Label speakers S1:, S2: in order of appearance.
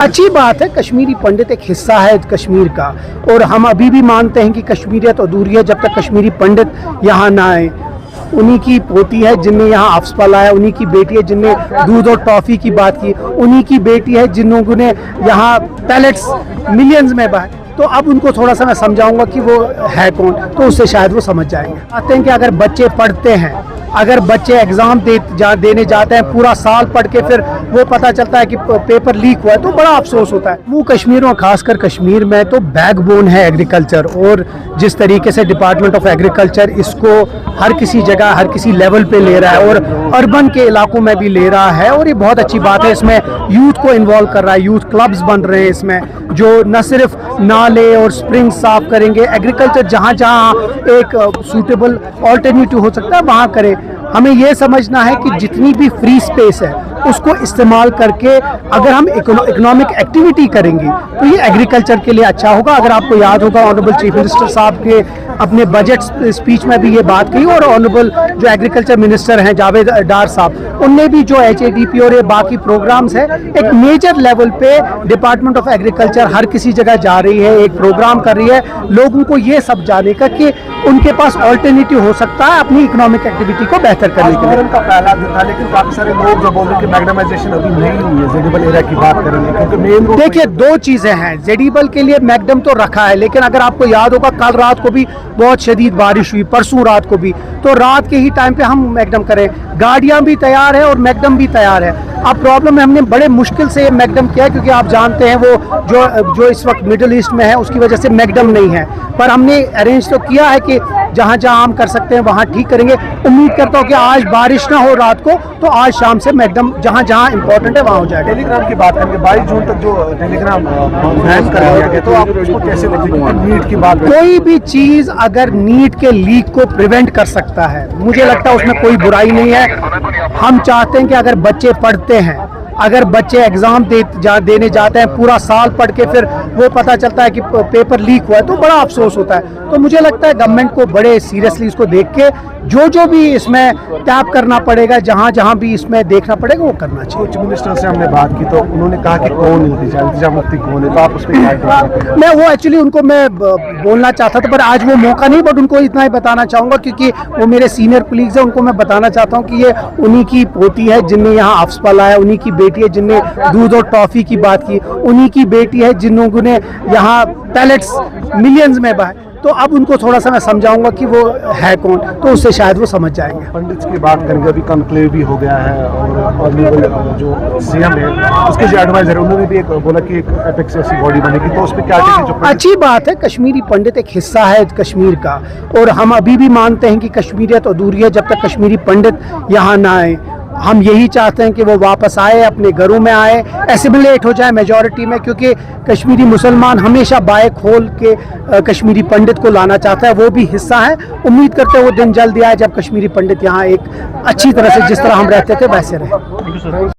S1: अच्छी बात है, कश्मीरी पंडित एक हिस्सा है कश्मीर का, और हम अभी भी मानते हैं कि कश्मीरियत अधूरी है जब तक कश्मीरी पंडित यहाँ ना आए। उन्हीं की पोती है जिनने यहाँ अफ्स पलाया, उन्हीं की बेटी है जिनने दूध और टॉफ़ी की बात की, उन्हीं की बेटी है जिन्होंने यहाँ पैलेट्स मिलियंस में बहाए। तो अब उनको थोड़ा सा मैं समझाऊंगा कि वो है कौन, तो उससे शायद वो समझ जाएंगे। आते हैं कि अगर बच्चे पढ़ते हैं, अगर बच्चे एग्ज़ाम देने जाते हैं, पूरा साल पढ़ के फिर वो पता चलता है कि पेपर लीक हुआ है, तो बड़ा अफसोस होता है। जम्मू कश्मीर और ख़ासकर कश्मीर में तो बैकबोन है एग्रीकल्चर, और जिस तरीके से डिपार्टमेंट ऑफ एग्रीकल्चर इसको हर किसी जगह हर किसी लेवल पे ले रहा है और अर्बन के इलाकों में भी ले रहा है, और ये बहुत अच्छी बात है। इसमें यूथ को इन्वॉल्व कर रहा है, यूथ क्लब्स बन रहे हैं इसमें, जो न सिर्फ नाले और स्प्रिंग साफ करेंगे, एग्रीकल्चर जहाँ जहाँ एक सूटेबल ऑल्टरनेटिव हो सकता है वहाँ करें। हमें ये समझना है कि जितनी भी फ्री स्पेस है उसको इस्तेमाल करके अगर हम इकोनॉमिक एक्टिविटी करेंगे तो ये एग्रीकल्चर के लिए अच्छा होगा। अगर आपको याद होगा, ऑनरेबल चीफ मिनिस्टर साहब के अपने बजट स्पीच में भी ये बात कही, और ऑनरेबल जो एग्रीकल्चर मिनिस्टर हैं जावेद डार साहब, उनने भी जो HADP और ये बाकी प्रोग्राम्स है, एक मेजर लेवल पे डिपार्टमेंट ऑफ एग्रीकल्चर हर किसी जगह जा रही है, एक प्रोग्राम कर रही है लोगों को ये सब जाने का कि उनके पास ऑल्टरनेटिव हो सकता है अपनी इकोनॉमिक एक्टिविटी को बेहतर करने के लिए।
S2: उनका पहला दिन था, लेकिन काफी सारे लोग जो बोल रहे हैं कि मैग्डमाइजेशन अभी नहीं हुई है, जेडिबल एरिया की बात करेंगे क्योंकि मेन रोड।
S1: देखिए, दो चीजें हैं, जेडिबल के लिए मैगडम तो रखा है, लेकिन अगर आपको याद होगा कल रात को भी बहुत शदीद बारिश हुई, परसों रात को भी, तो रात के ही टाइम पे हम मैगडम करें, गाड़ियां भी तैयार है और मैगडम भी तैयार है। अब प्रॉब्लम है, हमने बड़े मुश्किल से ये मैगडम किया है, क्योंकि आप जानते हैं वो जो इस वक्त मिडिल ईस्ट में है उसकी वजह से मैगडम नहीं है, पर हमने अरेंज तो किया है कि जहाँ जहाँ हम कर सकते हैं वहाँ ठीक करेंगे। उम्मीद करता हूँ कि आज बारिश ना हो रात को, तो आज शाम से मैगडम जहाँ जहाँ इंपॉर्टेंट है वहाँ हो जाएगा।
S2: टेलीग्राम की बात करेंगे, 22 जून तक जो टेलीग्राम बैन कर दिया गया, तो आप उसको कैसे देखेंगे? नीट की बात,
S1: कोई भी चीज़ अगर नीट के लीक को प्रिवेंट कर सकता है, मुझे लगता है उसमें कोई बुराई नहीं है। हम चाहते हैं कि अगर बच्चे पढ़ते हैं, अगर बच्चे एग्ज़ाम देने जाते हैं, पूरा साल पढ़ के फिर वो पता चलता है कि पेपर लीक हुआ है, तो बड़ा अफसोस होता है। तो मुझे लगता है गवर्नमेंट को बड़े सीरियसली इसको देख के जो भी इसमें टैप करना पड़ेगा, जहाँ जहाँ भी इसमें देखना पड़ेगा वो करना चाहिए।
S2: कुछ मिनिस्टर से हमने बात की तो उन्होंने कहा कि कौन इंतजाम मुफ्ती कौन है, तो आप उस पर
S1: मैं वो एक्चुअली उनको मैं बोलना चाहता था, पर आज वो मौका नहीं, बट उनको इतना ही बताना चाहूँगा क्योंकि वो मेरे सीनियर कोलीग्स हैं, उनको मैं बताना चाहता हूँ कि ये उन्हीं की पोती है जिनने यहाँ अफ्स पलाया, उन्हीं की बेटी है जिनने दूध और टॉफ़ी की बात की, उन्हीं की बेटी है जिन्होंने यहाँ पैलेट्स मिलियंस में बहाए। तो अब उनको थोड़ा सा मैं समझाऊंगा कि वो है कौन, तो उससे शायद वो समझ जाएंगे।
S2: पंडित की बात करेंगे, अभी कॉन्क्लेव भी हो गया है, और जो CM है उसके जो एडवाइजर है उन्होंने भी एक बोला कि एक एपेक्स ऐसी बॉडी बनेगी, तो उस पर क्या जो
S1: अच्छी बात है, कश्मीरी पंडित एक हिस्सा है कश्मीर का, और हम अभी भी मानते हैं कि कश्मीरियत अधूरी है जब तक कश्मीरी पंडित यहाँ ना आए। हम यही चाहते हैं कि वो वापस आए, अपने घरों में आए, एसिमिलेट हो जाए मेजॉरिटी में, क्योंकि कश्मीरी मुसलमान हमेशा बाएं खोल के कश्मीरी पंडित को लाना चाहता है, वो भी हिस्सा है। उम्मीद करते हैं वो दिन जल्दी आए जब कश्मीरी पंडित यहाँ एक अच्छी तरह से जिस तरह हम रहते थे वैसे रहे।